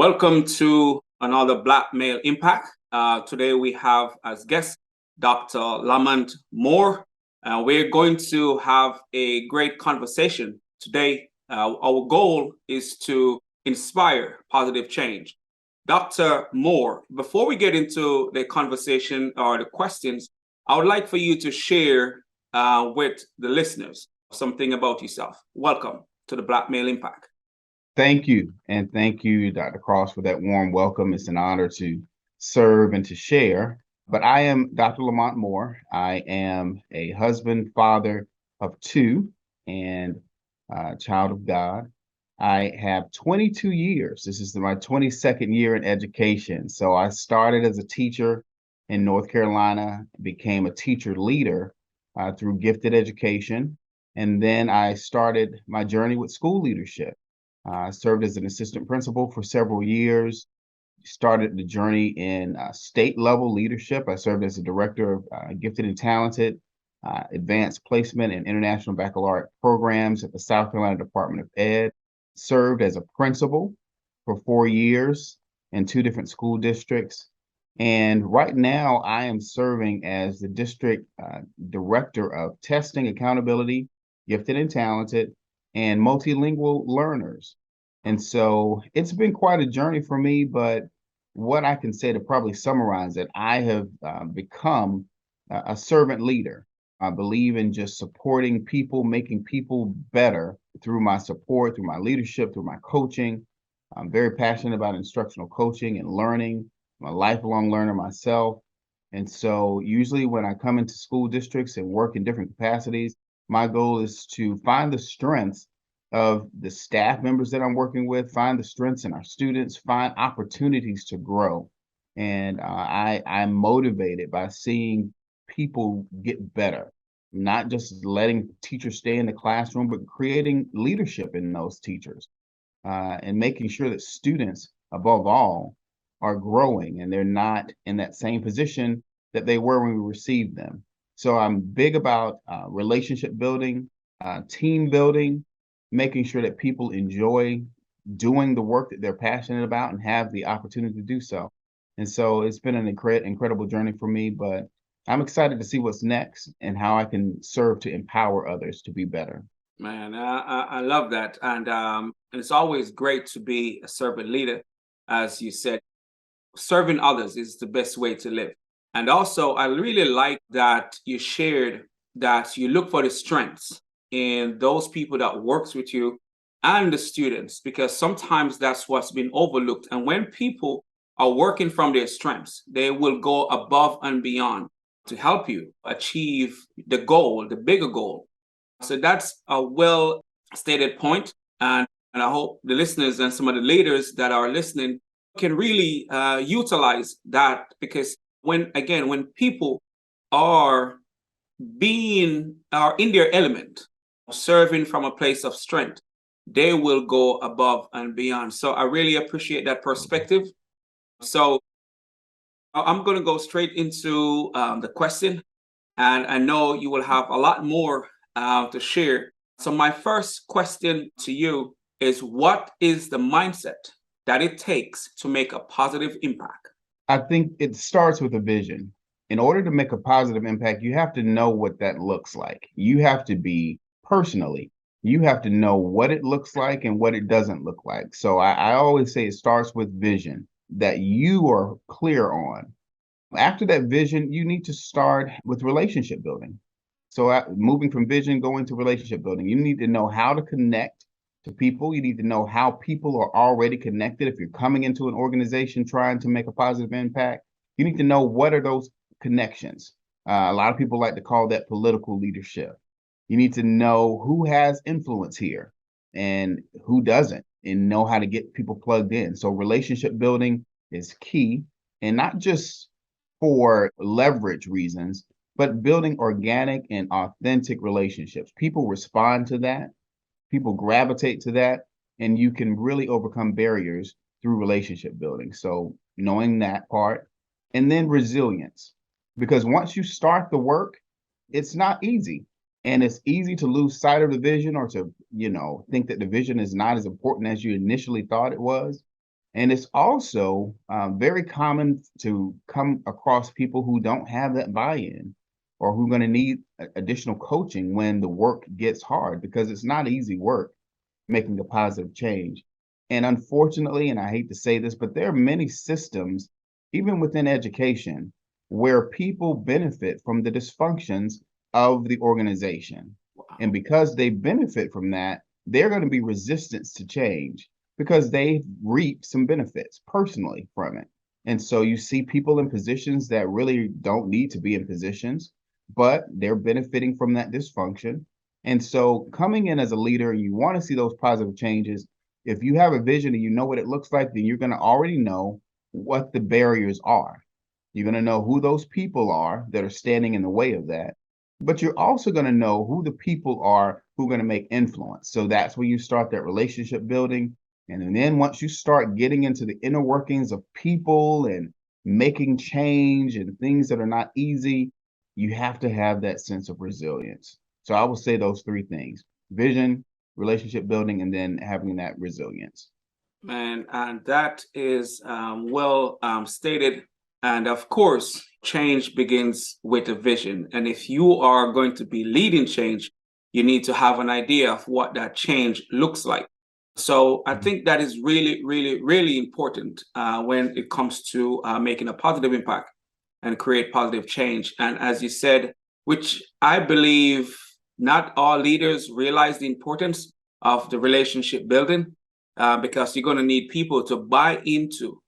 Welcome to another Black Male Impact. Today we have as guest Dr. Lamont Moore. We're going to have a great conversation today. Our goal is to inspire positive change. Dr. Moore, before we get into the conversation or the questions, I would like for you to share with the listeners something about yourself. Welcome to the Black Male Impact. Thank you. And thank you, Dr. Cross, for that warm welcome. It's an honor to serve and to share. But I am Dr. Lamont Moore. I am a husband, father of two, and child of God. I have 22 years. This is my 22nd year in education. So I started as a teacher in North Carolina, became a teacher leader through gifted education. And then I started my journey with school leadership. I served as an assistant principal for several years, started the journey in state level leadership. I served as a director of gifted and talented advanced placement and international baccalaureate programs at the South Carolina Department of Ed, served as a principal for 4 years in 2 different school districts. And right now I am serving as the district director of testing, accountability, gifted and talented, and multilingual learners. And so it's been quite a journey for me, but what I can say to probably summarize it, I have become a servant leader. I believe in just supporting people, making people better through my support, through my leadership, through my coaching. I'm very passionate about instructional coaching and learning. I'm a lifelong learner myself. And so usually when I come into school districts and work in different capacities, my goal is to find the strengths of the staff members that I'm working with, find the strengths in our students, find opportunities to grow. And I'm motivated by seeing people get better, not just letting teachers stay in the classroom, but creating leadership in those teachers and making sure that students, above all, are growing and they're not in that same position that they were when we received them. So I'm big about relationship building, team building, making sure that people enjoy doing the work that they're passionate about and have the opportunity to do so. And so it's been an incredible journey for me, but I'm excited to see what's next and how I can serve to empower others to be better. Man, I love that. And it's always great to be a servant leader. As you said, serving others is the best way to live. And also, I really like that you shared that you look for the strengths in those people that works with you and the students, because sometimes that's what's been overlooked. And when people are working from their strengths, they will go above and beyond to help you achieve the goal, the bigger goal. So that's a well stated point. And I hope the listeners and some of the leaders that are listening can really utilize that, because when people are are in their element, serving from a place of strength, they will go above and beyond. So I really appreciate that perspective. So I'm going to go straight into the question, and I know you will have a lot more to share. So my first question to you is, what is the mindset that it takes to make a positive impact? I think it starts with a vision. In order to make a positive impact, you have to know what that looks like. You have to be personally, you have to know what it looks like and what it doesn't look like. So I always say it starts with vision that you are clear on. After that vision, you need to start with relationship building. So moving from vision, going to relationship building, you need to know how to connect to people. You need to know how people are already connected. If you're coming into an organization trying to make a positive impact, you need to know what are those connections. A lot of people like to call that political leadership. You need to know who has influence here and who doesn't, and know how to get people plugged in. So relationship building is key, and not just for leverage reasons, but building organic and authentic relationships. People respond to that. People gravitate to that, and you can really overcome barriers through relationship building. So knowing that part, and then resilience, because once you start the work, it's not easy, and it's easy to lose sight of the vision, or to think that the vision is not as important as you initially thought it was. And it's also very common to come across people who don't have that buy-in or who are going to need additional coaching when the work gets hard, because it's not easy work making a positive change. And unfortunately, and I hate to say this, but there are many systems, even within education, where people benefit from the dysfunctions of the organization. And because they benefit from that, they're going to be resistant to change because they reap some benefits personally from it. And so you see people in positions that really don't need to be in positions, but they're benefiting from that dysfunction. And so coming in as a leader, you want to see those positive changes. If you have a vision and you know what it looks like, then you're going to already know what the barriers are. You're going to know who those people are that are standing in the way of that. But you're also going to know who the people are who are going to make influence. So that's where you start that relationship building. And then once you start getting into the inner workings of people and making change and things that are not easy, you have to have that sense of resilience. So I will say those three things: vision, relationship building, and then having that resilience. And that is well stated. And of course, change begins with a vision. And if you are going to be leading change, you need to have an idea of what that change looks like. So I think that is really, really, really important when it comes to making a positive impact and create positive change. And as you said, which I believe not all leaders realize the importance of the relationship building, because you're going to need people to buy into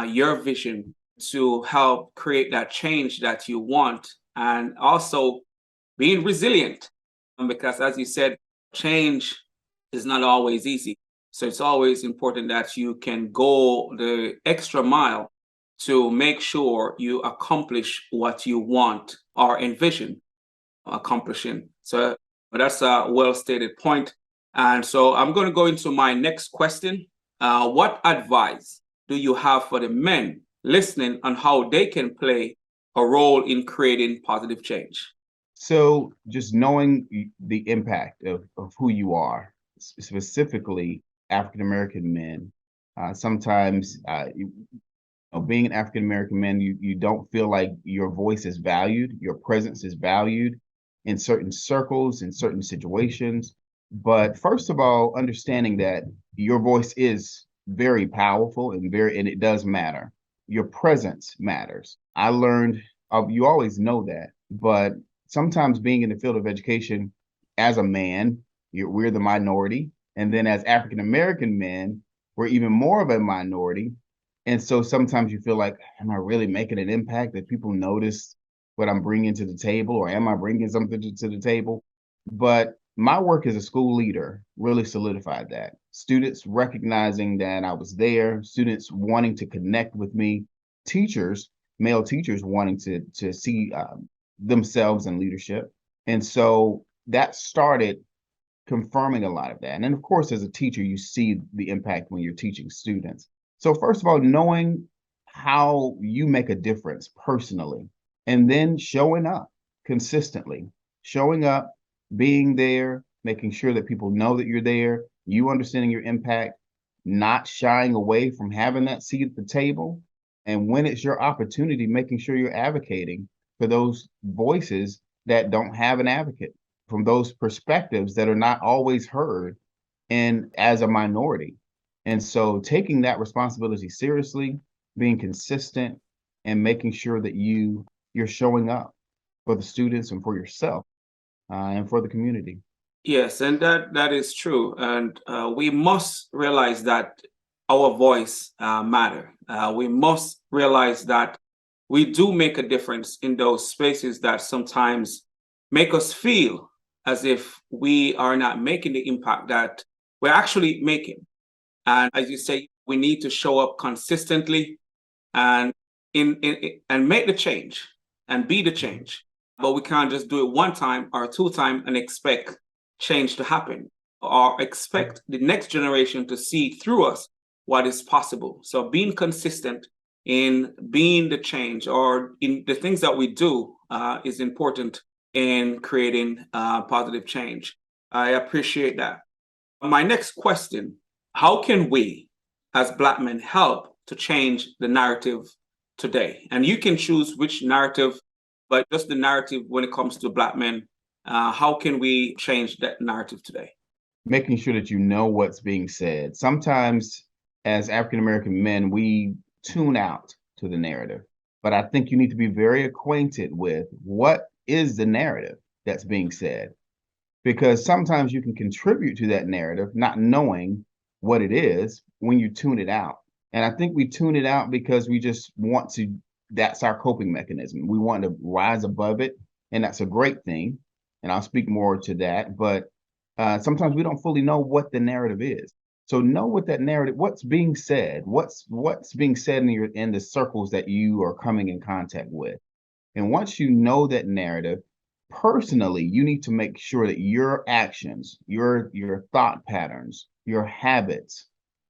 your vision to help create that change that you want, and also being resilient. Because as you said, change is not always easy. So it's always important that you can go the extra mile to make sure you accomplish what you want or envision accomplishing. So that's a well stated point. And so I'm going to go into my next question. What advice do you have for the men listening on how they can play a role in creating positive change? So just knowing the impact of who you are, specifically African American men, sometimes being an African American man, you don't feel like your voice is valued, your presence is valued in certain circles, in certain situations. But first of all, understanding that your voice is very powerful and it does matter. Your presence matters. I learned you always know that, but sometimes being in the field of education as a man, we're the minority. And then as African American men, we're even more of a minority. And so sometimes you feel like, am I really making an impact, that people notice what I'm bringing to the table, or am I bringing something to the table? But my work as a school leader really solidified that. Students recognizing that I was there, students wanting to connect with me, teachers, male teachers wanting to see themselves in leadership. And so that started confirming a lot of that. And then, of course, as a teacher, you see the impact when you're teaching students. So, first of all, knowing how you make a difference personally, and then showing up consistently, showing up, being there, making sure that people know that you're there, you understanding your impact, not shying away from having that seat at the table. And when it's your opportunity, making sure you're advocating for those voices that don't have an advocate, from those perspectives that are not always heard and as a minority. And so taking that responsibility seriously, being consistent, and making sure that you're showing up for the students and for yourself and for the community. Yes, and that is true. And we must realize that our voice matter. We must realize that we do make a difference in those spaces that sometimes make us feel as if we are not making the impact that we're actually making. And as you say, we need to show up consistently and and make the change and be the change. But we can't just do it one time or two times and expect change to happen, or expect the next generation to see through us what is possible. So being consistent in being the change or in the things that we do is important in creating positive change. I appreciate that. My next question: how can we as Black men help to change the narrative today? And you can choose which narrative, but just the narrative when it comes to Black men. How can we change that narrative today? Making sure that you know what's being said. Sometimes, as African American men, we tune out to the narrative, but I think you need to be very acquainted with what is the narrative that's being said, because sometimes you can contribute to that narrative not knowing what it is when you tune it out. And I think we tune it out because we just want to, that's our coping mechanism. We want to rise above it, and that's a great thing. And I'll speak more to that. But sometimes we don't fully know what the narrative is. So know what that narrative, what's being said, what's being said in the circles that you are coming in contact with. And once you know that narrative, personally, you need to make sure that your actions, your thought patterns, your habits,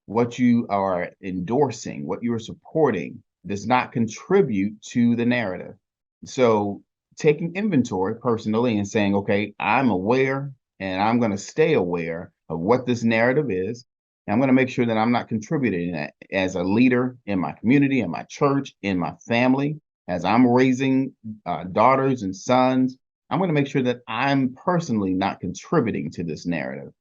what you are endorsing, what you are supporting, does not contribute to the narrative. So taking inventory personally and saying, okay, I'm aware and I'm going to stay aware of what this narrative is. And I'm going to make sure that I'm not contributing that as a leader in my community, in my church, in my family, as I'm raising daughters and sons. I'm going to make sure that I'm personally not contributing to this narrative.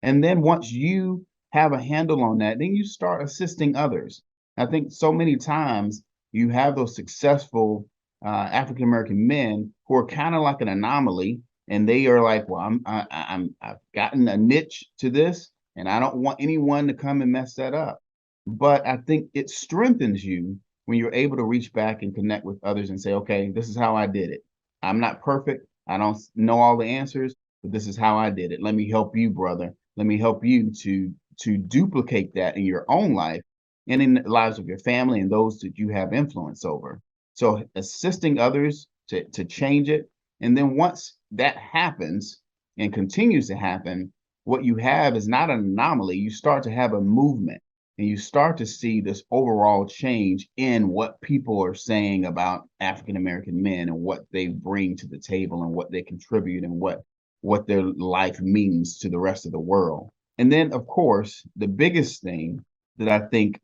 And then once you have a handle on that, then you start assisting others. I think so many times you have those successful African American men who are kind of like an anomaly, and they are like, well, I've gotten a niche to this, and I don't want anyone to come and mess that up. But I think it strengthens you when you're able to reach back and connect with others and say, okay, this is how I did it. I'm not perfect. I don't know all the answers, but this is how I did it. Let me help you, brother. Let me help you to duplicate that in your own life and in the lives of your family and those that you have influence over. So assisting others to change it. And then once that happens and continues to happen, what you have is not an anomaly. You start to have a movement, and you start to see this overall change in what people are saying about African American men and what they bring to the table and what they contribute and what their life means to the rest of the world. And then, of course, the biggest thing that I think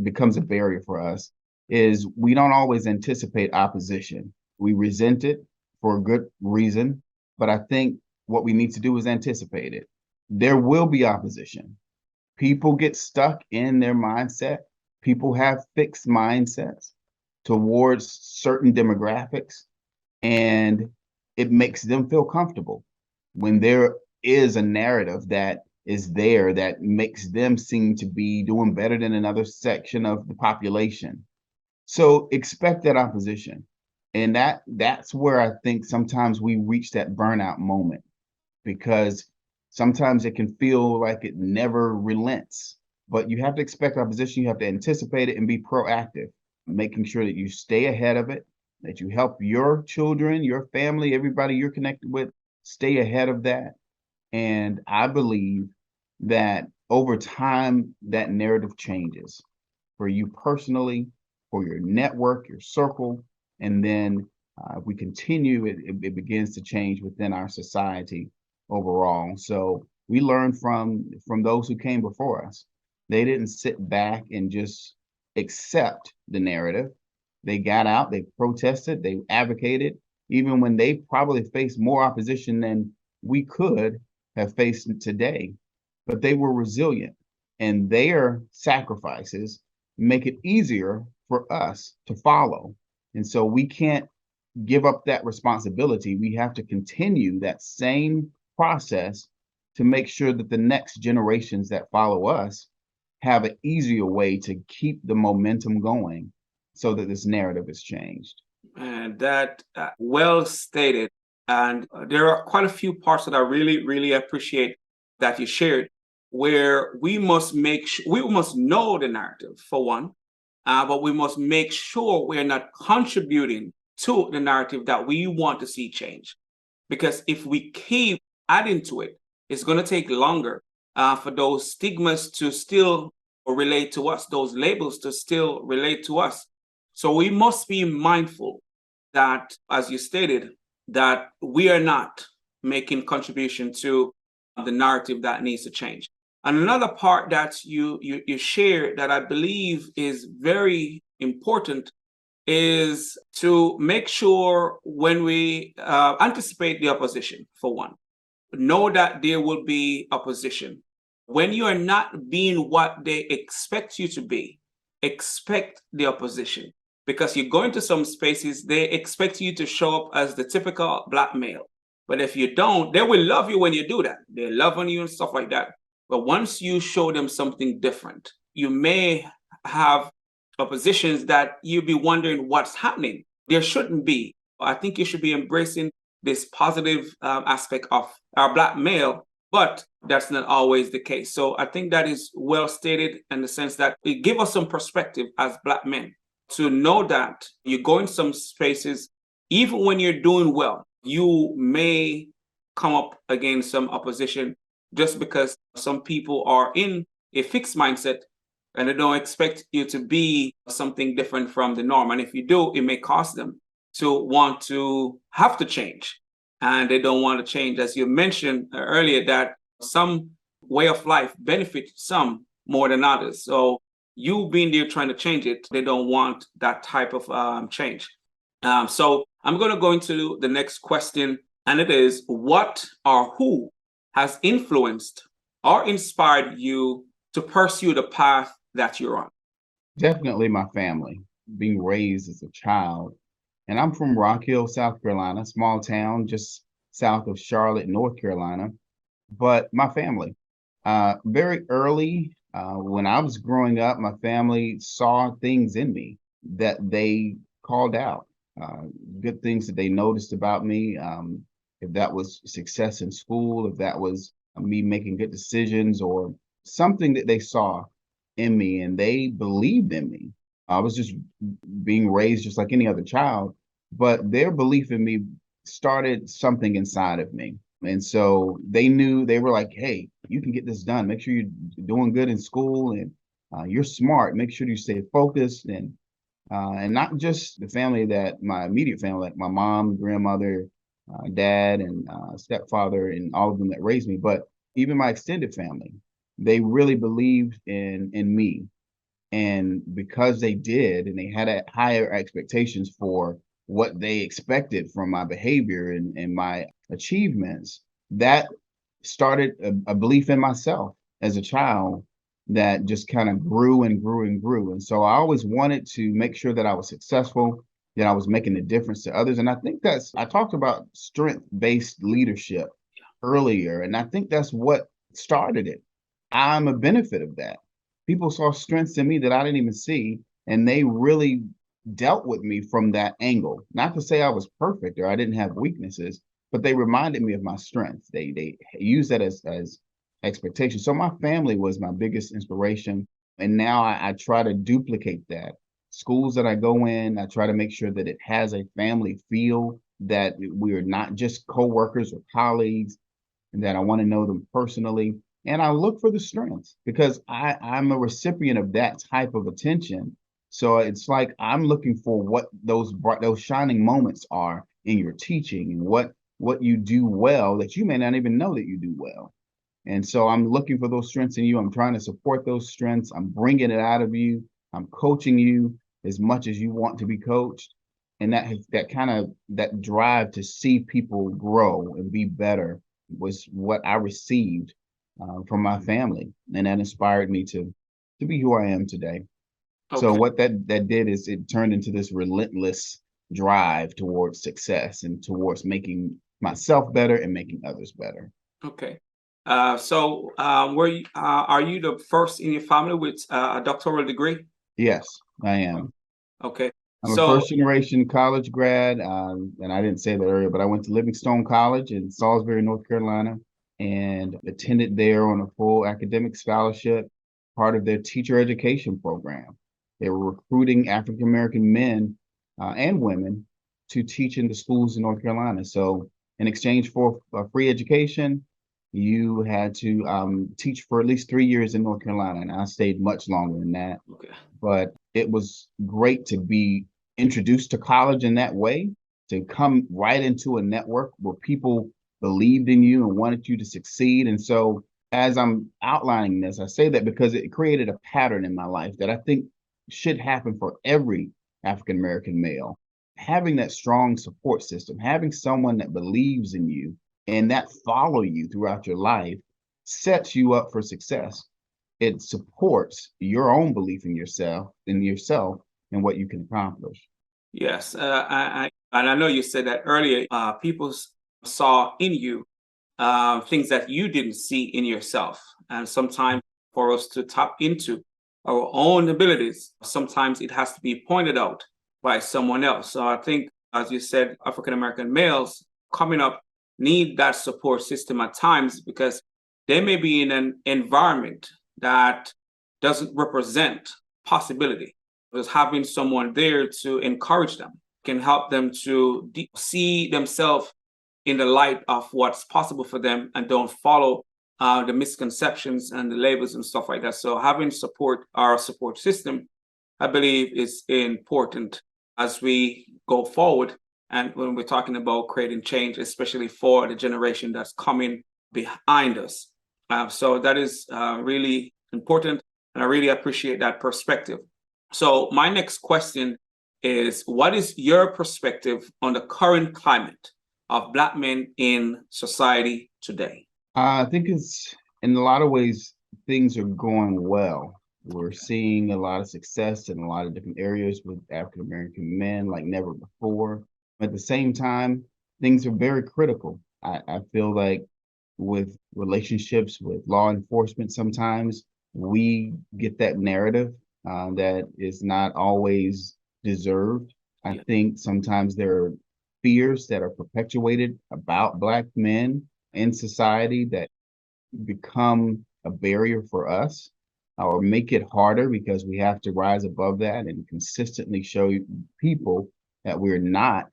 becomes a barrier for us is we don't always anticipate opposition. We resent it for a good reason, but I think what we need to do is anticipate it. There will be opposition. People get stuck in their mindset. People have fixed mindsets towards certain demographics, and it makes them feel comfortable when there is a narrative that is there that makes them seem to be doing better than another section of the population. So expect that opposition. And that's where I think sometimes we reach that burnout moment, because sometimes it can feel like it never relents. But you have to expect opposition. You have to anticipate it and be proactive, making sure that you stay ahead of it, that you help your children, your family, everybody you're connected with, stay ahead of that. And I believe that over time, that narrative changes for you personally, for your network, your circle, and then if we continue, it begins to change within our society overall. So we learn from those who came before us. They didn't sit back and just accept the narrative. They got out, they protested, they advocated, even when they probably faced more opposition than we could have faced today. But they were resilient, and their sacrifices make it easier for us to follow. And so we can't give up that responsibility. We have to continue that same process to make sure that the next generations that follow us have an easier way to keep the momentum going so that this narrative is changed. And that well stated. And there are quite a few parts that I really, really appreciate that you shared, where we must we must know the narrative for one, but we must make sure we're not contributing to the narrative that we want to see change. Because if we keep adding to it, it's going to take longer for those stigmas to still relate to us, those labels to still relate to us. So we must be mindful that, as you stated, that we are not making contribution to the narrative that needs to change. And another part that you share that I believe is very important is to make sure when we anticipate the opposition, for one, know that there will be opposition. When you are not being what they expect you to be, expect the opposition. Because you go into some spaces, they expect you to show up as the typical Black male. But if you don't, they will love you when you do that. They love on you and stuff like that. But once you show them something different, you may have oppositions that you'll be wondering what's happening. There shouldn't be. I think you should be embracing this positive aspect of our Black male, but that's not always the case. So I think that is well stated in the sense that it gives us some perspective as Black men to know that you go in some spaces, even when you're doing well, you may come up against some opposition just because some people are in a fixed mindset and they don't expect you to be something different from the norm. And if you do, it may cause them to want to have to change. And they don't want to change. As you mentioned earlier, that some way of life benefits some more than others. So you being there trying to change it, they don't want that type of change. So I'm going to go into the next question, and it is, what or who has influenced or inspired you to pursue the path that you're on? Definitely my family, being raised as a child. And I'm from Rock Hill, South Carolina, small town just south of Charlotte, North Carolina. But my family, very early, when I was growing up, my family saw things in me that they called out, uh, good things that they noticed about me. If that was success in school, if that was me making good decisions, or something that they saw in me and they believed in me. I was just being raised just like any other child, but their belief in me started something inside of me. And so they knew, they were like, hey, you can get this done. Make sure you're doing good in school, and you're smart. Make sure you stay focused, and not just the family, that my immediate family, like my mom, grandmother, dad, and stepfather, and all of them that raised me, but even my extended family. They really believed in me. And because they did, and they had higher expectations for what they expected from my behavior and my achievements, that started a belief in myself as a child that just kind of grew and grew and grew. And so I always wanted to make sure that I was successful, that I was making a difference to others. And I think I talked about strength-based leadership earlier, and I think that's what started it. I'm a benefit of that. People saw strengths in me that I didn't even see, and they really dealt with me from that angle. Not to say I was perfect or I didn't have weaknesses, but they reminded me of my strengths. They used that as expectation. So my family was my biggest inspiration, and now I try to duplicate that. Schools that I go in, I try to make sure that it has a family feel, that we're not just coworkers or colleagues, and that I want to know them personally. And I look for the strengths because I'm a recipient of that type of attention. So it's like I'm looking for what those shining moments are in your teaching, and what you do well that you may not even know that you do well. And so I'm looking for those strengths in you. I'm trying to support those strengths. I'm bringing it out of you. I'm coaching you as much as you want to be coached. And that kind of that drive to see people grow and be better was what I received from my family, and that inspired me to be who I am today. So Okay. what that did is it turned into this relentless drive towards success and towards making myself better and making others better. Okay. Are you the first in your family with a doctoral degree? Yes, I am. Okay. I'm a So first generation college grad, and I didn't say that earlier, but I went to Livingstone College in Salisbury, North Carolina, and attended there on a full academic scholarship, part of their teacher education program. They were recruiting African American men and women to teach in the schools in North Carolina. So, in exchange for free education, you had to teach for at least 3 years in North Carolina, and I stayed much longer than that. okay. But it was great to be introduced to college in that way, to come right into a network where people believed in you and wanted you to succeed. And so as I'm outlining this, I say that because it created a pattern in my life that I think should happen for every African American male. Having that strong support system, having someone that believes in you and that follow you throughout your life sets you up for success. It supports your own belief in yourself and what you can accomplish. Yes, and I know you said that earlier. People saw in you things that you didn't see in yourself, and sometimes for us to tap into our own abilities, sometimes it has to be pointed out by someone else. So I think, as you said, African American males coming up need that support system at times because they may be in an environment that doesn't represent possibility. Just having someone there to encourage them can help them to see themselves in the light of what's possible for them and don't follow the misconceptions and the labels and stuff like that. So having support, our support system, I believe is important as we go forward. And when we're talking about creating change, especially for the generation that's coming behind us. So that is really important. And I really appreciate that perspective. So my next question is, what is your perspective on the current climate of Black men in society today? I think it's in a lot of ways, things are going well. We're seeing a lot of success in a lot of different areas with African American men like never before. At the same time, things are very critical. I feel like with relationships with law enforcement, sometimes we get that narrative that is not always deserved. I Yeah. think sometimes there are fears that are perpetuated about Black men in society that become a barrier for us or make it harder because we have to rise above that and consistently show people that we're not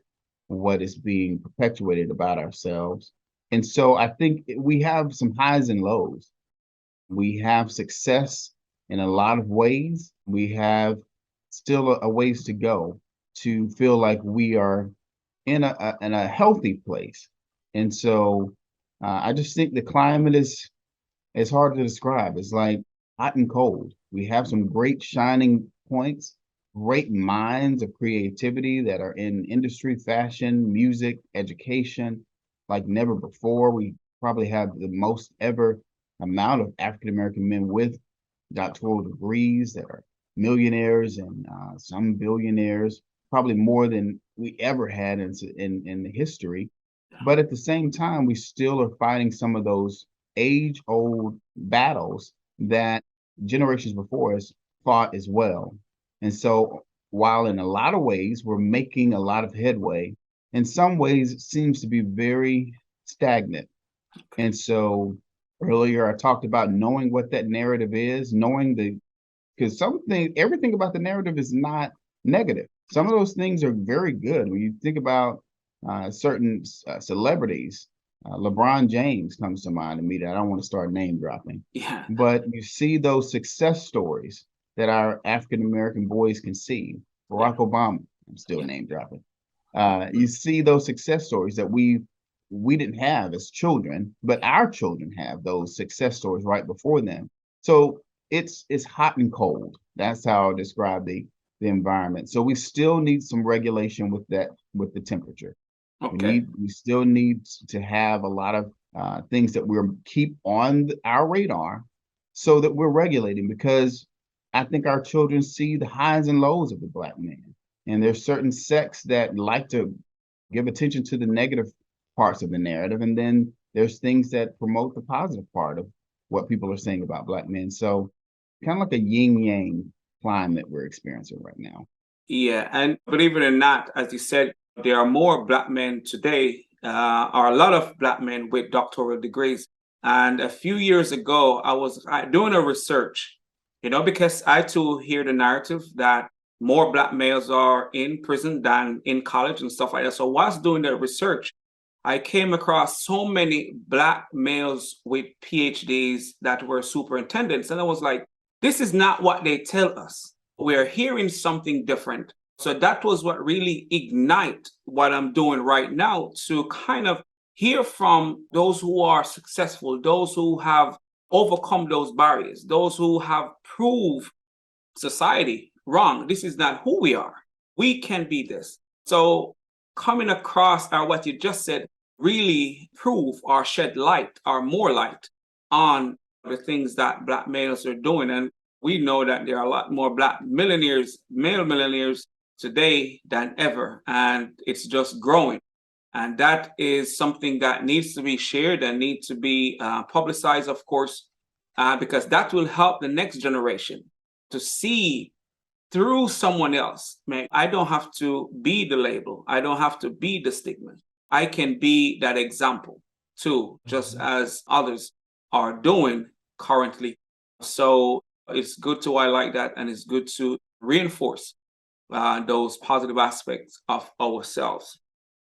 what is being perpetuated about ourselves. And so I think we have some highs and lows. We have success in a lot of ways. We have still a ways to go to feel like we are in a healthy place. And so I just think the climate is it's hard to describe. It's like hot and cold. We have some great shining points, great minds of creativity that are in industry, fashion, music, education, like never before. We probably have the most ever amount of African American men with doctoral degrees that are millionaires and some billionaires, probably more than we ever had in the history. But at the same time, we still are fighting some of those age old battles that generations before us fought as well. And so, while in a lot of ways we're making a lot of headway, in some ways it seems to be very stagnant. And so, earlier I talked about knowing what that narrative is, knowing the because everything about the narrative is not negative. Some of those things are very good. When you think about certain celebrities, LeBron James comes to mind immediately. I don't want to start name dropping, Yeah. but you see those success stories that our African American boys can see. Yeah. Barack Obama, I'm still Yeah. name dropping. You see those success stories that we didn't have as children, but our children have those success stories right before them. So it's hot and cold. That's how I describe the environment. So we still need some regulation with the temperature. Okay. We still need to have a lot of things that we're keep on our radar so that we're regulating because I think our children see the highs and lows of the Black man. And there's certain sects that like to give attention to the negative parts of the narrative. And then there's things that promote the positive part of what people are saying about Black men. So kind of like a yin yang climate we're experiencing right now. Yeah, and believe it or not, as you said, there are more Black men today, or a lot of Black men with doctoral degrees. And a few years ago, I was doing a research, because I too hear the narrative that more Black males are in prison than in college and stuff like that. So whilst doing the research, I came across so many Black males with PhDs that were superintendents. And I was like, this is not what they tell us. We're hearing something different. So that was what really ignite what I'm doing right now to kind of hear from those who are successful, those who have overcome those barriers, those who have proved society wrong. This is not who we are. We can be this. So coming across what you just said really prove or shed light or more light on the things that Black males are doing. And we know that there are a lot more Black millionaires, male millionaires today than ever. And it's just growing. And that is something that needs to be shared and needs to be publicized, of course, because that will help the next generation to see through someone else. Man, I don't have to be the label. I don't have to be the stigma. I can be that example too, just as others are doing currently. So it's good to highlight that, and it's good to reinforce those positive aspects of ourselves.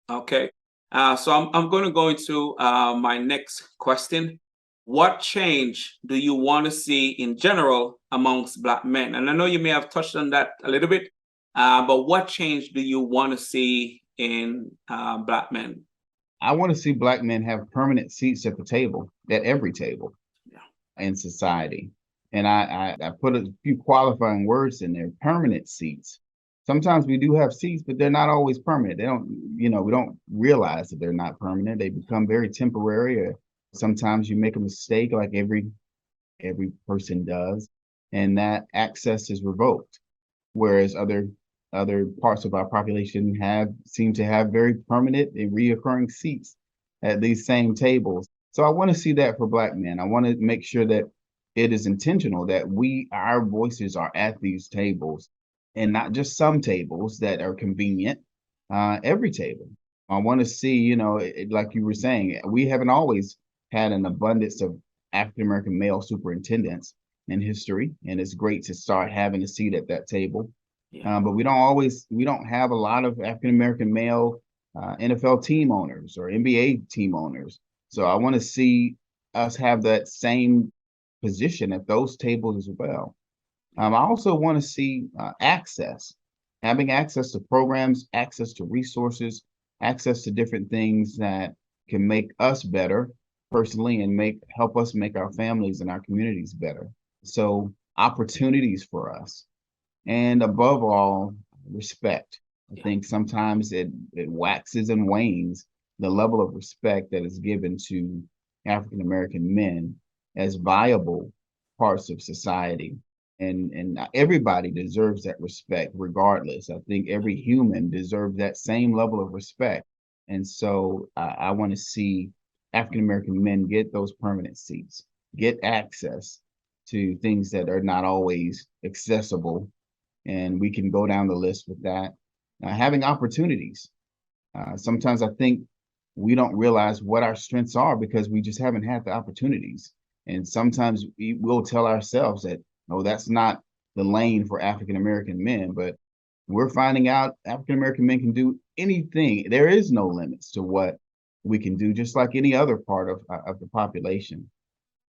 Okay. So I'm going to go into my next question. What change do you want to see in general amongst Black men? And I know you may have touched on that a little bit, but what change do you want to see in Black men? I want to see Black men have permanent seats at the table, at every table in society. And I put a few qualifying words in there, permanent seats. Sometimes we do have seats, but they're not always permanent. They don't, we don't realize that they're not permanent. They become very temporary. Or sometimes you make a mistake like every person does, and that access is revoked. Whereas other parts of our population seem to have very permanent and reoccurring seats at these same tables. So I want to see that for Black men. I want to make sure that it is intentional, that our voices are at these tables, and not just some tables that are convenient, every table. I want to see, like you were saying, we haven't always had an abundance of African-American male superintendents in history, and it's great to start having a seat at that table. But we don't have a lot of African-American male NFL team owners or NBA team owners. So I want to see us have that same position at those tables as well. I also want to see having access to programs, access to resources, access to different things that can make us better personally and help us make our families and our communities better. So opportunities for us. And above all, respect. I think sometimes it waxes and wanes, the level of respect that is given to African-American men as viable parts of society. And everybody deserves that respect regardless. I think every human deserves that same level of respect. And so I want to see African-American men get those permanent seats, get access to things that are not always accessible. And we can go down the list with that. Having opportunities. Sometimes I think we don't realize what our strengths are because we just haven't had the opportunities. And sometimes we'll tell ourselves that, oh, that's not the lane for African-American men, but we're finding out African-American men can do anything. There is no limits to what we can do, just like any other part of the population.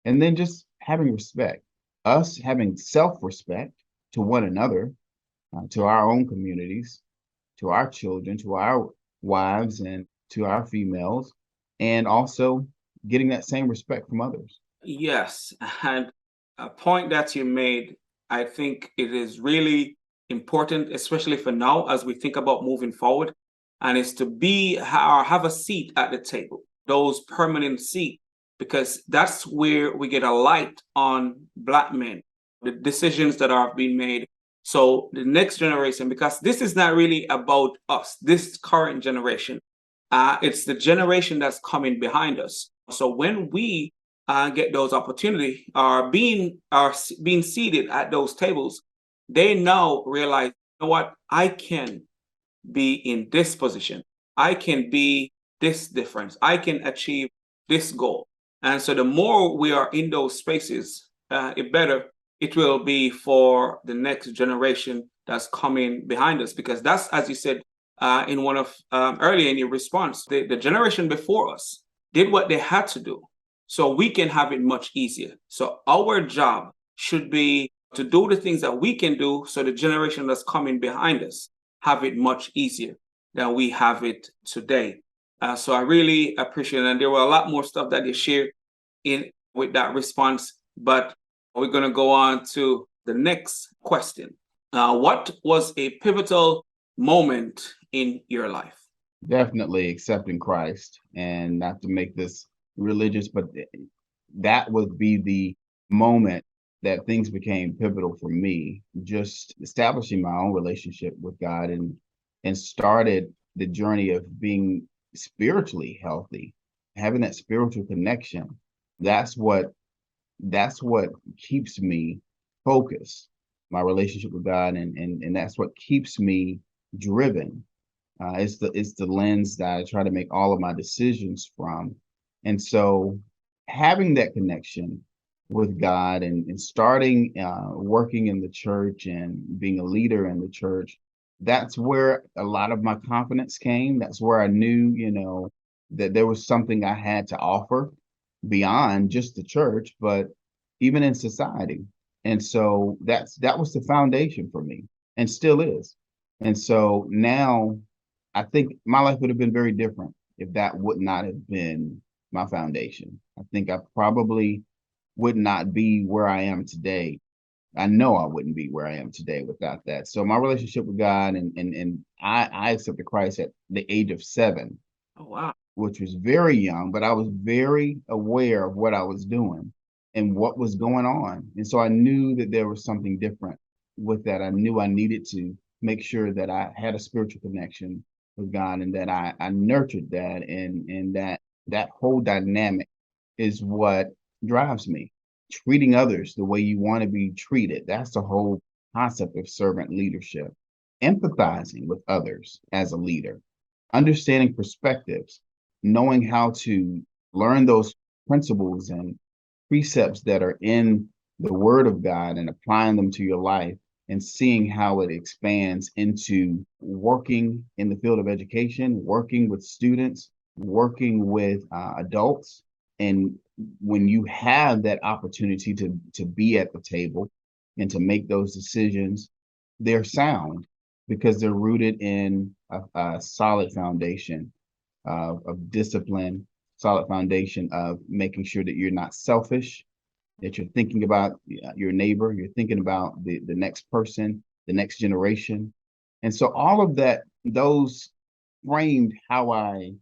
And then just having respect, us having self-respect to one another, to our own communities, to our children, to our wives, and to our females, and also getting that same respect from others. Yes, and a point that you made, I think it is really important, especially for now as we think about moving forward, and is to have a seat at the table, those permanent seats, because that's where we get a light on Black men, the decisions that are being made. So the next generation, because this is not really about us, this current generation, it's the generation that's coming behind us. So when we get those opportunities, are being seated at those tables, they now realize, you know what, I can be in this position. I can be this difference. I can achieve this goal. And so the more we are in those spaces, better it will be for the next generation that's coming behind us. Because that's, as you said in one of earlier in your response, the generation before us did what they had to do. So we can have it much easier. So our job should be to do the things that we can do so the generation that's coming behind us have it much easier than we have it today. So I really appreciate it. And there were a lot more stuff that you shared with that response. But we're going to go on to the next question. What was a pivotal moment in your life? Definitely accepting Christ, and not to make this religious, but that would be the moment that things became pivotal for me, just establishing my own relationship with God, and started the journey of being spiritually healthy, having that spiritual connection. That's what that's what keeps me focused, my relationship with God, and that's what keeps me driven. It's the lens that I try to make all of my decisions from. And so having that connection with God, and starting working in the church and being a leader in the church, that's where a lot of my confidence came. That's where I knew, that there was something I had to offer beyond just the church, but even in society. And so that was the foundation for me, and still is. And so now I think my life would have been very different if that would not have been my foundation. I think I probably would not be where I am today. I know I wouldn't be where I am today without that. So my relationship with God, and I accepted Christ at the age of 7. Oh, wow. Which was very young, but I was very aware of what I was doing and what was going on. And so I knew that there was something different with that. I knew I needed to make sure that I had a spiritual connection with God, and that I nurtured that, and that whole dynamic is what drives me. Treating others the way you want to be treated. That's the whole concept of servant leadership. Empathizing with others as a leader, understanding perspectives, knowing how to learn those principles and precepts that are in the Word of God, and applying them to your life, and seeing how it expands into working in the field of education, working with students, working with adults. And when you have that opportunity to be at the table and to make those decisions, they're sound because they're rooted in a solid foundation of discipline, solid foundation of making sure that you're not selfish, that you're thinking about your neighbor, you're thinking about the next person, the next generation. And so all of that, those framed how I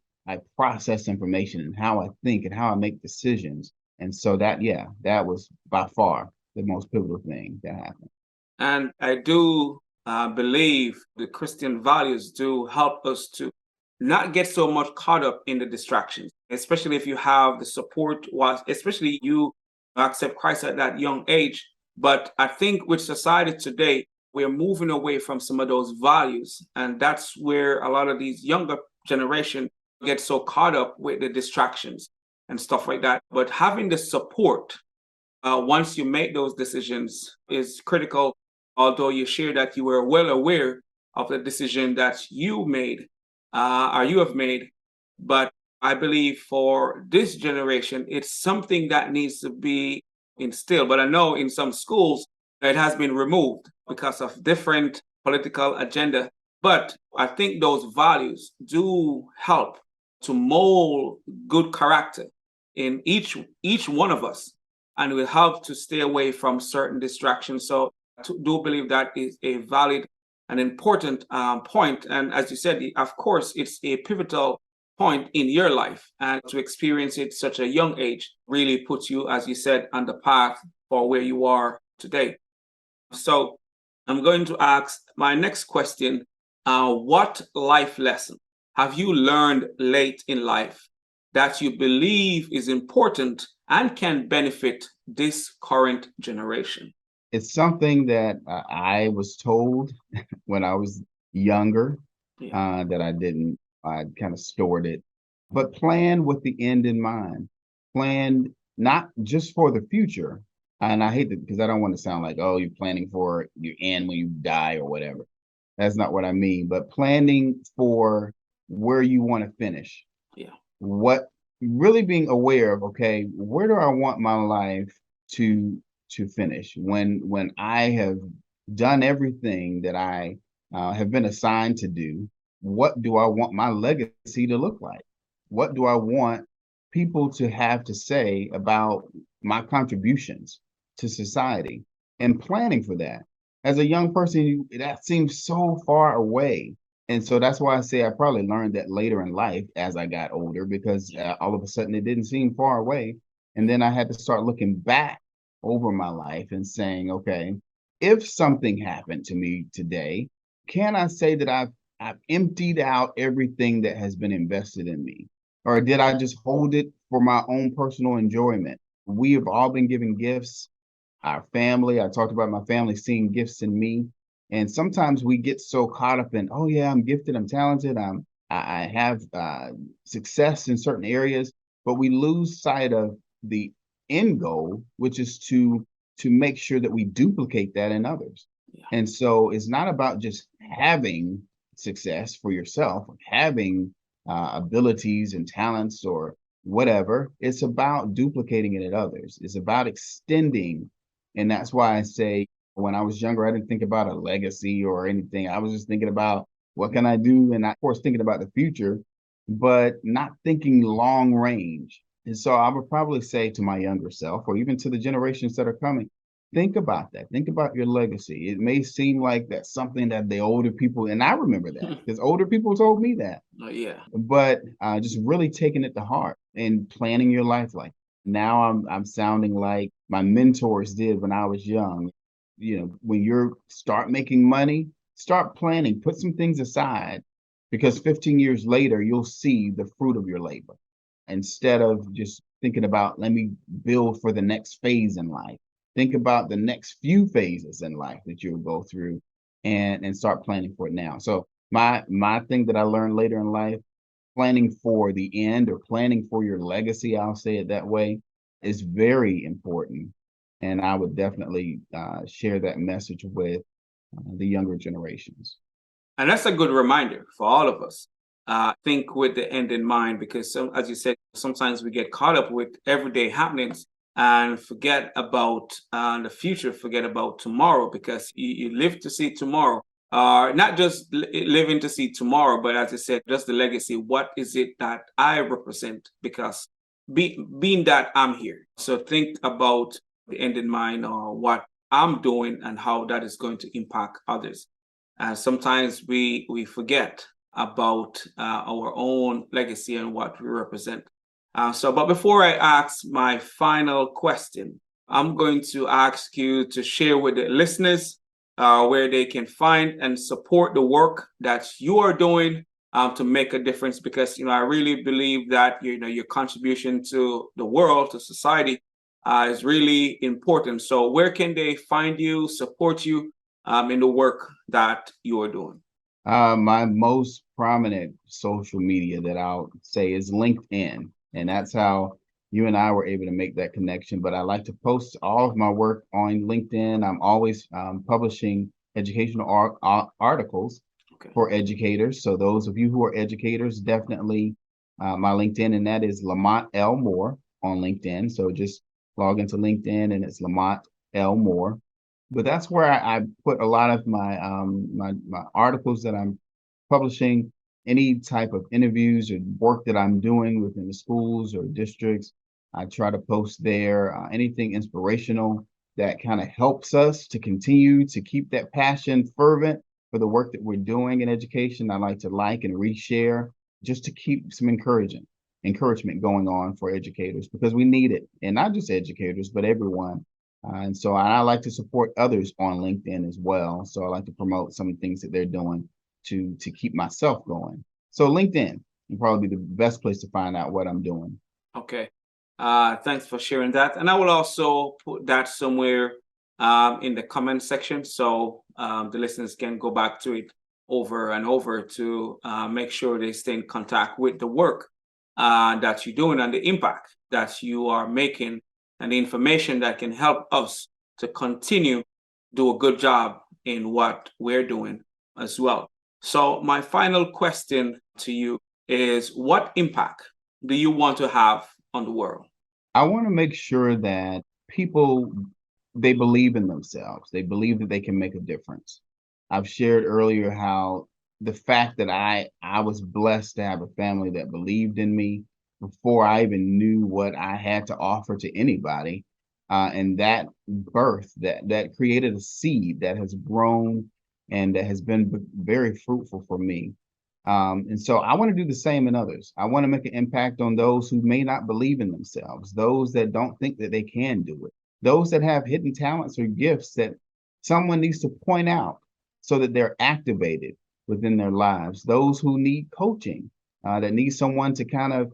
process information, and how I think, and how I make decisions. And so that was by far the most pivotal thing that happened. And I do believe the Christian values do help us to not get so much caught up in the distractions, especially if you have the support, especially you accept Christ at that young age. But I think with society today, we're moving away from some of those values. And that's where a lot of these younger generation get so caught up with the distractions and stuff like that. But having the support once you make those decisions is critical. Although you share that you were well aware of the decision that you made or you have made, but I believe for this generation, it's something that needs to be instilled. But I know in some schools it has been removed because of different political agenda. But I think those values do help to mold good character in each one of us, and will help to stay away from certain distractions. So I do believe that is a valid and important point. And as you said, of course, it's a pivotal point in your life, and to experience it such a young age really puts you, as you said, on the path for where you are today. So I'm going to ask my next question. What life lesson have you learned late in life that you believe is important and can benefit this current generation? It's something that I was told when I was younger, Yeah. that I didn't. I kind of stored it, but plan with the end in mind. Plan not just for the future. And I hate it because I don't want to sound like, oh, you're planning for your end when you die or whatever. That's not what I mean, but planning for where you want to finish. Yeah. What really being aware of, okay, where do I want my life to finish when I have done everything that I have been assigned to do? What do I want my legacy to look like? What do I want people to have to say about my contributions? to society and planning for that. As a young person, that seems so far away. And so that's why I say I probably learned that later in life as I got older, because all of a sudden it didn't seem far away. And then I had to start looking back over my life and saying, okay, if something happened to me today, can I say that I've emptied out everything that has been invested in me? Or did I just hold it for my own personal enjoyment? We have all been given gifts. Our family, I talked about my family seeing gifts in me. And sometimes we get so caught up in, oh yeah, I'm gifted, I'm talented, I have success in certain areas, but we lose sight of the end goal, which is to make sure that we duplicate that in others. Yeah. And so it's not about just having success for yourself, having abilities and talents or whatever. It's about duplicating it at others. It's about extending. And that's why I say when I was younger, I didn't think about a legacy or anything. I was just thinking about what can I do? And of course, thinking about the future, but not thinking long range. And so I would probably say to my younger self, or even to the generations that are coming, think about that. Think about your legacy. It may seem like that's something that the older people, and I remember that because older people told me that, Oh, yeah. but just really taking it to heart and planning your life like now I'm sounding like my mentors did when I was young. You know, when you're start making money, start planning, put some things aside because 15 years later you'll see the fruit of your labor instead of just thinking about let me build for the next phase in life. Think about the next few phases in life that you'll go through and start planning for it now. So my thing that I learned later in life, planning for the end or planning for your legacy, I'll say it that way, is very important. And I would definitely share that message with the younger generations. And that's a good reminder for all of us. Think with the end in mind, because as you said, sometimes we get caught up with everyday happenings and forget about the future, forget about tomorrow, because you live to see tomorrow. Not just living to see tomorrow, but as I said, just the legacy. What is it that I represent? Because being that I'm here. So think about the end in mind or what I'm doing and how that is going to impact others. Sometimes we forget about our own legacy and what we represent. But before I ask my final question, I'm going to ask you to share with the listeners where they can find and support the work that you are doing to make a difference. Because I really believe that your contribution to the world, to society, is really important. So where can they find you, support you in the work that you are doing? My most prominent social media that I'll say is LinkedIn, and that's how you and I were able to make that connection. But I like to post all of my work on LinkedIn. I'm always publishing educational articles Okay. for educators. So those of you who are educators, definitely my LinkedIn, and that is Lamont L. Moore on LinkedIn. So just log into LinkedIn and it's Lamont L. Moore. But that's where I put a lot of my articles that I'm publishing, any type of interviews or work that I'm doing within the schools or districts. I try to post there anything inspirational that kind of helps us to continue to keep that passion fervent for the work that we're doing in education. I like to like and reshare just to keep some encouragement going on for educators because we need it, and not just educators, but everyone. And so I like to support others on LinkedIn as well. So I like to promote some of the things that they're doing to keep myself going. So LinkedIn would probably be the best place to find out what I'm doing. Okay. Thanks for sharing that. And I will also put that somewhere in the comment section so the listeners can go back to it over and over to make sure they stay in contact with the work that you're doing and the impact that you are making and the information that can help us to continue do a good job in what we're doing as well. So my final question to you is, what impact do you want to have on the world? I want to make sure that people they believe in themselves. They believe that they can make a difference. I've shared earlier how the fact that I was blessed to have a family that believed in me before I even knew what I had to offer to anybody. And that birth, that created a seed that has grown and that has been very fruitful for me. And so I want to do the same in others. I want to make an impact on those who may not believe in themselves, those that don't think that they can do it, those that have hidden talents or gifts that someone needs to point out so that they're activated within their lives, those who need coaching, that need someone to kind of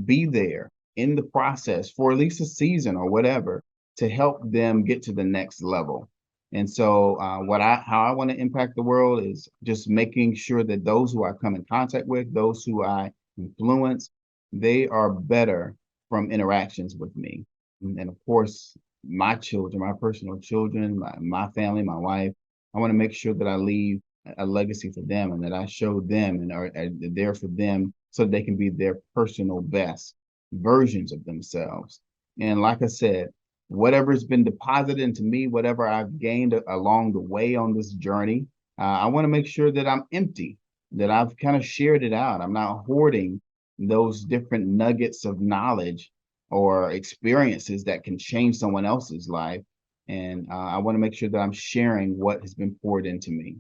be there in the process for at least a season or whatever to help them get to the next level. And so how I want to impact the world is just making sure that those who I come in contact with, those who I influence, they are better from interactions with me. And of course, my children, my personal children, my family, my wife, I want to make sure that I leave a legacy for them and that I show them and are there for them so they can be their personal best versions of themselves. And like I said, whatever's been deposited into me, whatever I've gained along the way on this journey, I want to make sure that I'm empty, that I've kind of shared it out. I'm not hoarding those different nuggets of knowledge or experiences that can change someone else's life. And I want to make sure that I'm sharing what has been poured into me.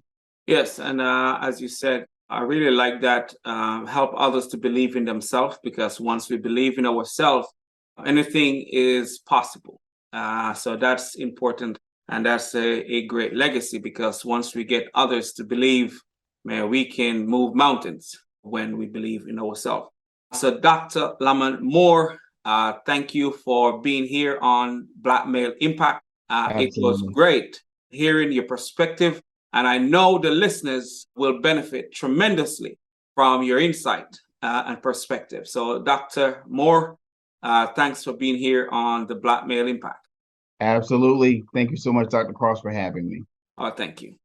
Yes, and as you said, I really like that. Help others to believe in themselves, because once we believe in ourselves, anything is possible. So that's important, and that's a great legacy, because once we get others to believe, man, we can move mountains when we believe in ourselves. So Dr. Lamont Moore, thank you for being here on Black Male Impact. It was Absolutely. great hearing your perspective, and I know the listeners will benefit tremendously from your insight and perspective. So Dr. Moore, thanks for being here on the Black Male Impact. Absolutely. Thank you so much, Dr. Cross, for having me. Thank you.